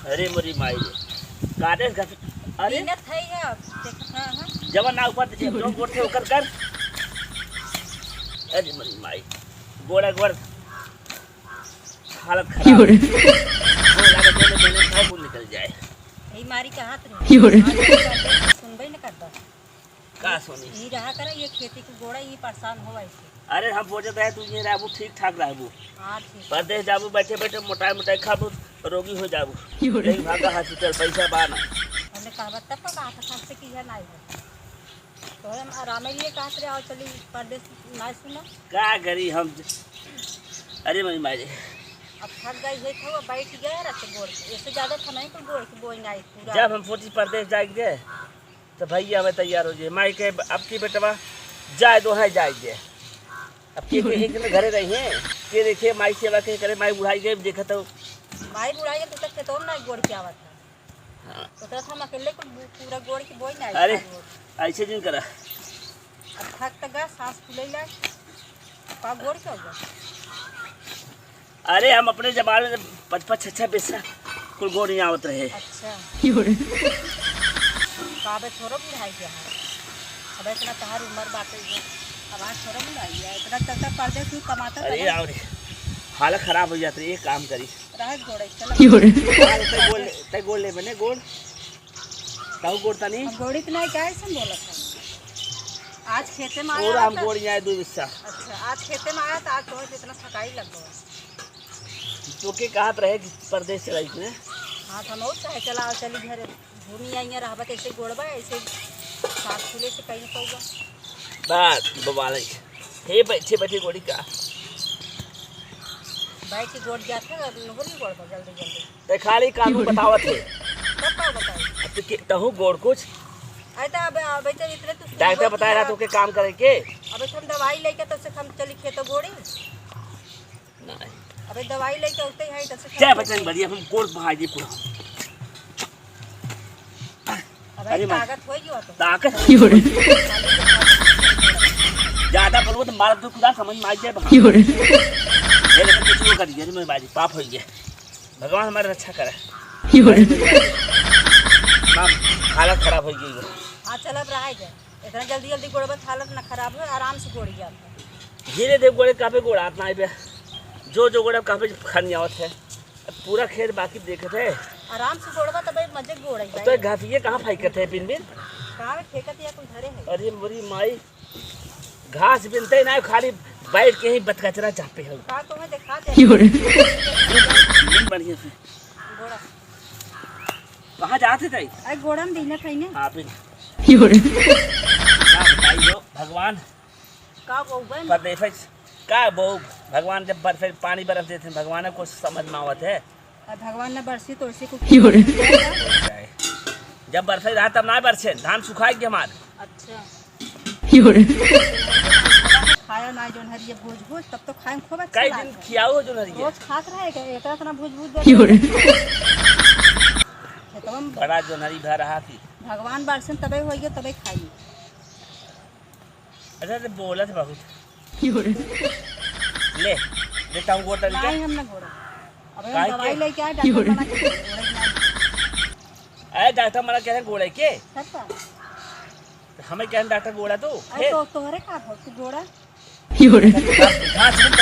अरे मोरी माई काटे घर अरे न थई है देखत हां जवन ना ऊपर से जो गोड़ थे ओकर कर। अरे मोरी माई गोड़ा गोड़ हालत खराब हो लागत है निकल जाए ई मारी का हाथ रे सुनबे न करता का सोनी ई रहा करे ये खेती के गोड़ा ई परेशान होवा ऐसे। अरे हम सोचते हैं तू ये रहबू ठीक ठाक रहबू हां ठीक परदेश जाबू बैठे बैठे मोटाई मोटाई खाबू रोगी हो जाबू लेकिन भागा हॉस्पिटल पैसा बाना हमने कहा तब का हाथ से की है नहीं है तो हम आराम लिए कहत रे आओ चली परदेश ना सुना का करी हम। अरे मेरी माई अब थक गई है तो बैठ गया रख गोड़ इससे ज्यादा थनाई तो गोड़ की बोई नहीं पूरा। जब हम सोची परदेश जाएंगे तो भैया हमें तैयार हो जाए माई के अब की बेटवा जाए दो है जाएंगे अब के एक में घरे रही हैं के देखे माई सेवा के करे माई बुढ़ाई गए देखा तो माई बुढ़ाई के तक के तो ना गोड़ की आवत है। हाँ। तो हम अकेले को पूरा गोड़ की बोई नहीं। अरे ऐसे दिन करा अब थक तक गा सांस फूले ला का गोड़ क्या होगा। अरे हम अपने जमाने में 5-6 पैसा कुल गोड़ नहीं आवत रहे। अच्छा काबे थोड़ा बुढ़ाई गया है अब इतना तहार उम्र बाटे है अब आज थोड़ा बुढ़ाई है इतना चलता परदेश में कमाता। अरे और हालत खराब हो जाती है एक काम करी रह गोड़ चल ते गोड़ ले बने गोड़ ताऊ गोड़ता नहीं गोड़ी तो नहीं क्या ऐसे बोला था आज खेते में पूरा आया हम गोड़ जाए 2 हिस्सा। अच्छा आज खेते में आया था आज तो इतना थकाई लग गया तो के कहात रहे कि परदेश चलाई ने हाँ हम और चाहे चला आओ चली घर घूमी आई रहबत ऐसे गोड़बा ऐसे साथ खुले से कहीं पौगा बात बवाल हे बैठे बैठे गोड़ी का बैठ के गोड़ जाते और नहीं गोड़बा जल्दी जल्दी ते खाली कानून बतावत है तब का बताओ अब तो तहु गोड़ कुछ ऐसा अब तो इतने तो डॉक्टर बताया रहा तो के काम करे के अब हम दवाई लेके तो से हम चली खेतो गोड़ी नहीं अबे दवाई लेके उठते हैं तो से क्या बचन बढ़िया हम कोड़ भाई दी पूरा अबे ताकत होई जो तो ताकत ज्यादा बोलो तो मार दो खुदा समझ में आ जाए ये लेकिन कुछ वो कर दिया मेरी बाजी पाप हो गया भगवान हमारी रक्षा करे हालत खराब हो गई हाँ चल अब रहा जाए इतना जल्दी जल्दी गोड़बत हालत ना खराब हो आराम से गोड़ी जाता धीरे धीरे गोड़े काफी गोड़ा आतना है जो गोड़ा काफी खानी आवत है पूरा खेत बाकी देखे थे आराम से गोड़बा तब मजे गोड़ है तो घासिए कहाँ फाइकत है पिन पिन कहाँ में ठेकत या कोई घरे है। अरे मोरी माई घास बिनते ना खाली बैठ के ही बतकचरा चापे हो का तुम्हें दिखा दे बढ़िया से गोड़ा कहाँ जाते थे अरे गोड़ा में दीना खाई ने हाँ पिन क्या बताइए भगवान का बोबन परदेश का बो भगवान जब बर्फ पानी बर्फ देते हैं भगवान को समझ में आवत है भगवान ने बरसी तो उसी को जब बरस रहा तब ना बरसे धान सुखाएगी हमार। अच्छा खाया ना जोन हरिये भोज भोज तब तो खाए खूब अच्छा कई दिन खियाओ जो नरिये रोज खात रहे के एकरा तना भोज भोज खेतम बड़ा जो नरी भर रहा थी भगवान बरसन तबे होइए तबे खाई। अच्छा तो बोला था बहुत ले देता हूँ गोटा नहीं हम ना घोड़ा अब हम दवाई लेके आए डॉक्टर मना के अरे डॉक्टर मना कह रहे गोड़े के सबका हमें कह डॉक्टर गोड़ा तो अरे तो तोहरे का हो तू गोड़ा घास बिन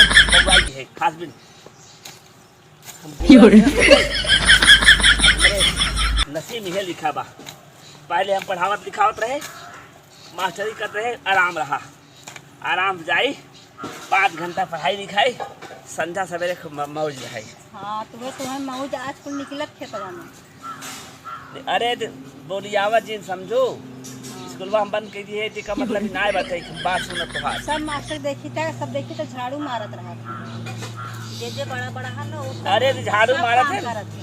है घास बिन नसीब में लिखा बा पहले हम पढ़ावत लिखावत रहे मास्टरी कर रहे आराम रहा आराम जाई 5 घंटा पढ़ाई लिखाई संध्या सवेरे मौज रही। हाँ तुम्हें मौज आज कुल निकलत खेतवा में। अरे बोलियावा जी समझो स्कूल हम बंद कर दिए का मतलब ना बताई बात सुनत तो सब मास्टर देखी था सब देखी तो झाड़ू मारत रहा जे बड़ा बड़ा है ना वो अरे झाड़ू मारत है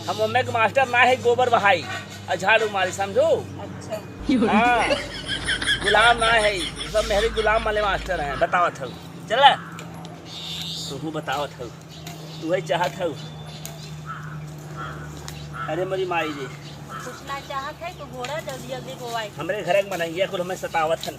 हम मम्मी के मास्टर ना है गोबर बहाई और झाड़ू मारी समझो। अच्छा हाँ गुलाम ना है सब मेरे गुलाम वाले मास्टर हैं बतावत हो चला तू बतावत हो तू ही चाहत हो। अरे मेरी माई जी कुछ ना चाहत है तो घोड़ा जल्दी जल्दी बोवाई हमरे घर में बनाइए कुल हमें सतावत है।